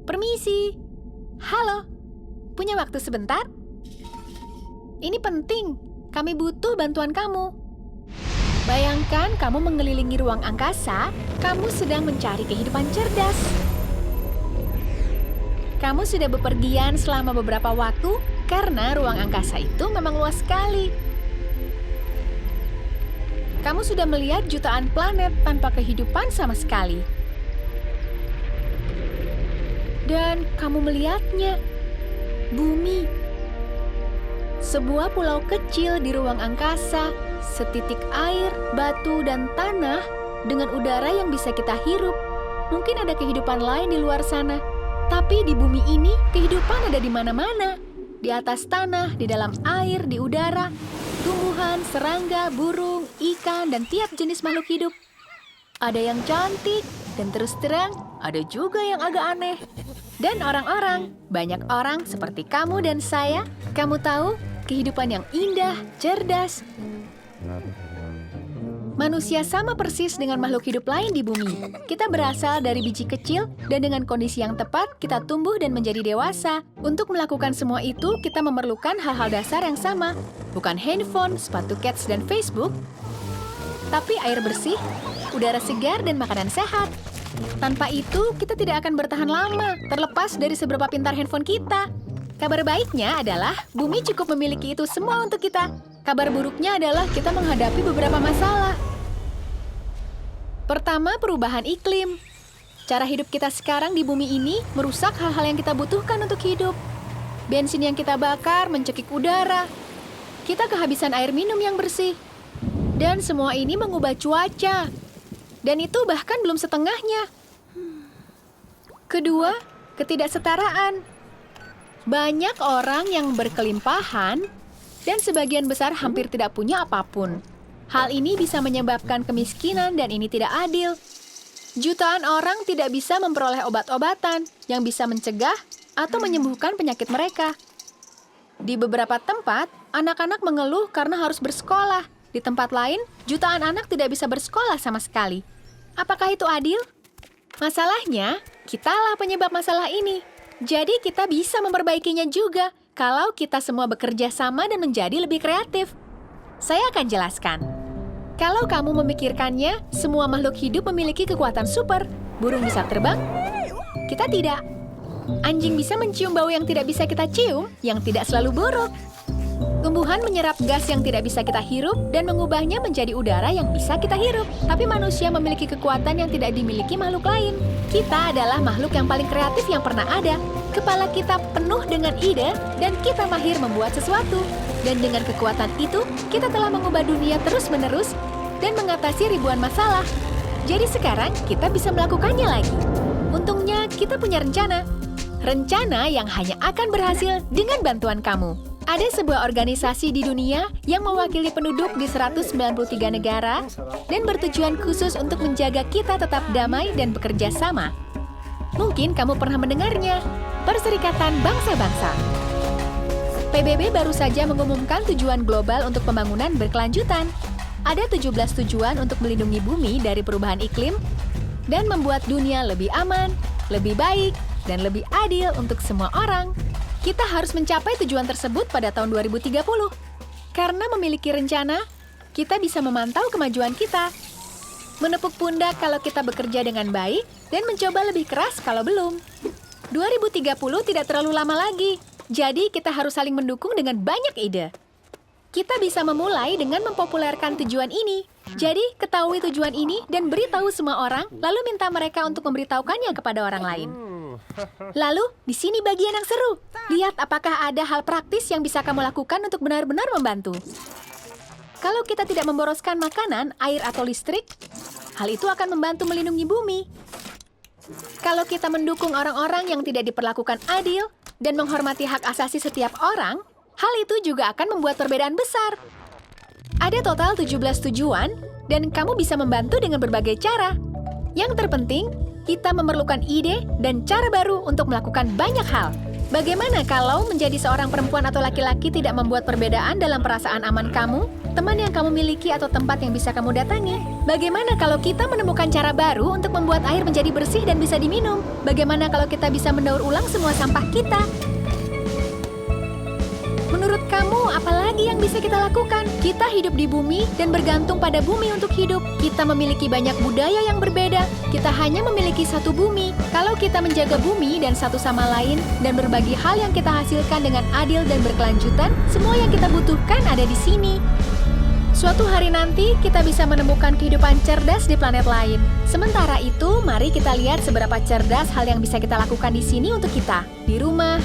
Permisi. Halo. Punya waktu sebentar? Ini penting. Kami butuh bantuan kamu. Bayangkan kamu mengelilingi ruang angkasa, kamu sedang mencari kehidupan cerdas. Kamu sudah bepergian selama beberapa waktu karena ruang angkasa itu memang luas sekali. Kamu sudah melihat jutaan planet tanpa kehidupan sama sekali. Dan kamu melihatnya, bumi. Sebuah pulau kecil di ruang angkasa, setitik air, batu, dan tanah dengan udara yang bisa kita hirup. Mungkin ada kehidupan lain di luar sana. Tapi di bumi ini, kehidupan ada di mana-mana. Di atas tanah, di dalam air, di udara. Tumbuhan, serangga, burung, ikan, dan tiap jenis makhluk hidup. Ada yang cantik, dan terus terang, ada juga yang agak aneh. Dan orang-orang, banyak orang seperti kamu dan saya, kamu tahu, kehidupan yang indah, cerdas. Manusia sama persis dengan makhluk hidup lain di bumi. Kita berasal dari biji kecil, dan dengan kondisi yang tepat, kita tumbuh dan menjadi dewasa. Untuk melakukan semua itu, kita memerlukan hal-hal dasar yang sama. Bukan handphone, sepatu kets, dan Facebook, tapi air bersih, udara segar, dan makanan sehat. Tanpa itu, kita tidak akan bertahan lama, terlepas dari seberapa pintar handphone kita. Kabar baiknya adalah, bumi cukup memiliki itu semua untuk kita. Kabar buruknya adalah kita menghadapi beberapa masalah. Pertama, perubahan iklim. Cara hidup kita sekarang di bumi ini merusak hal-hal yang kita butuhkan untuk hidup. Bensin yang kita bakar mencekik udara. Kita kehabisan air minum yang bersih. Dan semua ini mengubah cuaca. Dan itu bahkan belum setengahnya. Kedua, ketidaksetaraan. Banyak orang yang berkelimpahan dan sebagian besar hampir tidak punya apapun. Hal ini bisa menyebabkan kemiskinan dan ini tidak adil. Jutaan orang tidak bisa memperoleh obat-obatan yang bisa mencegah atau menyembuhkan penyakit mereka. Di beberapa tempat, anak-anak mengeluh karena harus bersekolah. Di tempat lain, jutaan anak tidak bisa bersekolah sama sekali. Apakah itu adil? Masalahnya, kitalah penyebab masalah ini. Jadi kita bisa memperbaikinya juga kalau kita semua bekerja sama dan menjadi lebih kreatif. Saya akan jelaskan. Kalau kamu memikirkannya, semua makhluk hidup memiliki kekuatan super. Burung bisa terbang, kita tidak. Anjing bisa mencium bau yang tidak bisa kita cium, yang tidak selalu buruk. Tumbuhan menyerap gas yang tidak bisa kita hirup dan mengubahnya menjadi udara yang bisa kita hirup. Tapi manusia memiliki kekuatan yang tidak dimiliki makhluk lain. Kita adalah makhluk yang paling kreatif yang pernah ada. Kepala kita penuh dengan ide dan kita mahir membuat sesuatu. Dan dengan kekuatan itu, kita telah mengubah dunia terus-menerus dan mengatasi ribuan masalah. Jadi sekarang kita bisa melakukannya lagi. Untungnya kita punya rencana. Rencana yang hanya akan berhasil dengan bantuan kamu. Ada sebuah organisasi di dunia yang mewakili penduduk di 193 negara dan bertujuan khusus untuk menjaga kita tetap damai dan bekerja sama. Mungkin kamu pernah mendengarnya, Perserikatan Bangsa-Bangsa. PBB baru saja mengumumkan tujuan global untuk pembangunan berkelanjutan. Ada 17 tujuan untuk melindungi bumi dari perubahan iklim dan membuat dunia lebih aman, lebih baik, dan lebih adil untuk semua orang. Kita harus mencapai tujuan tersebut pada tahun 2030. Karena memiliki rencana, kita bisa memantau kemajuan kita. Menepuk pundak kalau kita bekerja dengan baik dan mencoba lebih keras kalau belum. 2030 tidak terlalu lama lagi, jadi kita harus saling mendukung dengan banyak ide. Kita bisa memulai dengan mempopulerkan tujuan ini. Jadi, ketahui tujuan ini dan beritahu semua orang, lalu minta mereka untuk memberitahukannya kepada orang lain. Lalu, di sini bagian yang seru. Lihat apakah ada hal praktis yang bisa kamu lakukan untuk benar-benar membantu. Kalau kita tidak memboroskan makanan, air, atau listrik, hal itu akan membantu melindungi bumi. Kalau kita mendukung orang-orang yang tidak diperlakukan adil dan menghormati hak asasi setiap orang, hal itu juga akan membuat perbedaan besar. Ada total 17 tujuan, dan kamu bisa membantu dengan berbagai cara. Yang terpenting, kita memerlukan ide dan cara baru untuk melakukan banyak hal. Bagaimana kalau menjadi seorang perempuan atau laki-laki tidak membuat perbedaan dalam perasaan aman kamu? teman yang kamu miliki atau tempat yang bisa kamu datangi. Bagaimana kalau kita menemukan cara baru untuk membuat air menjadi bersih dan bisa diminum? Bagaimana kalau kita bisa mendaur ulang semua sampah kita? Menurut kamu, apa lagi yang bisa kita lakukan? Kita hidup di bumi dan bergantung pada bumi untuk hidup. Kita memiliki banyak budaya yang berbeda. Kita hanya memiliki satu bumi. Kalau kita menjaga bumi dan satu sama lain dan berbagi hal yang kita hasilkan dengan adil dan berkelanjutan, semua yang kita butuhkan ada di sini. Suatu hari nanti, kita bisa menemukan kehidupan cerdas di planet lain. Sementara itu, mari kita lihat seberapa cerdas hal yang bisa kita lakukan di sini untuk kita. Di rumah,